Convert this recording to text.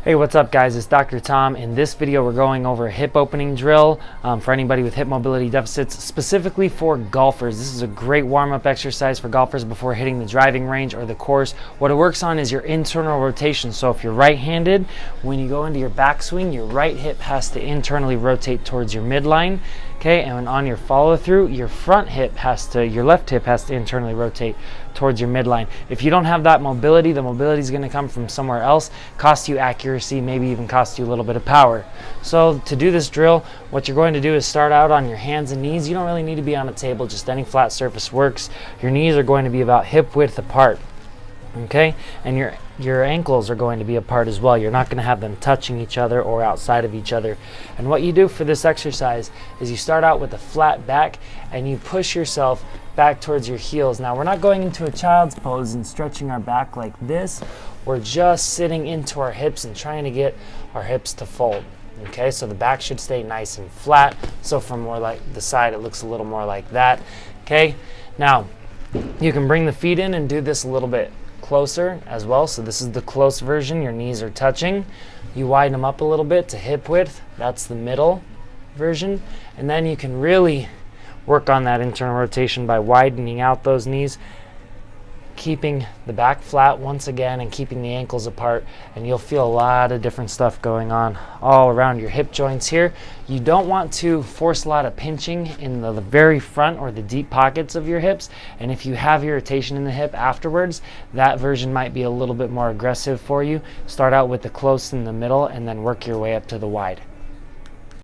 Hey, what's up guys? It's Dr. Tom. In this video we're going over a hip opening drill for anybody with hip mobility deficits, specifically for golfers. This is a great warm-up exercise for golfers before hitting the driving range or the course. What it works on is your internal rotation. So if you're right-handed, when you go into your backswing, your right hip has to internally rotate towards your midline. Okay, and on your follow through, your left hip has to internally rotate towards your midline. If you don't have that mobility, the mobility is going to come from somewhere else, cost you accuracy, maybe even cost you a little bit of power. So to do this drill, what you're going to do is start out on your hands and knees. You don't really need to be on a table, just any flat surface works. Your knees are going to be about hip width apart. Okay, and your ankles are going to be apart as well. You're not going to have them touching each other or outside of each other. And what you do for this exercise is you start out with a flat back and you push yourself back towards your heels. Now we're not going into a child's pose and stretching our back like this. We're just sitting into our hips and trying to get our hips to fold. Okay, so the back should stay nice and flat. So from more like the side, it looks a little more like that. Okay, now you can bring the feet in and do this a little bit closer as well. So this is the close version. Your knees are touching. You widen them up a little bit to hip width. That's the middle version. And then you can really work on that internal rotation by widening out those knees, keeping the back flat once again and keeping the ankles apart, and you'll feel a lot of different stuff going on all around your hip joints here. You don't want to force a lot of pinching in the very front or the deep pockets of your hips, and if you have irritation in the hip afterwards, that version might be a little bit more aggressive for you. Start out with the close in the middle and then work your way up to the wide.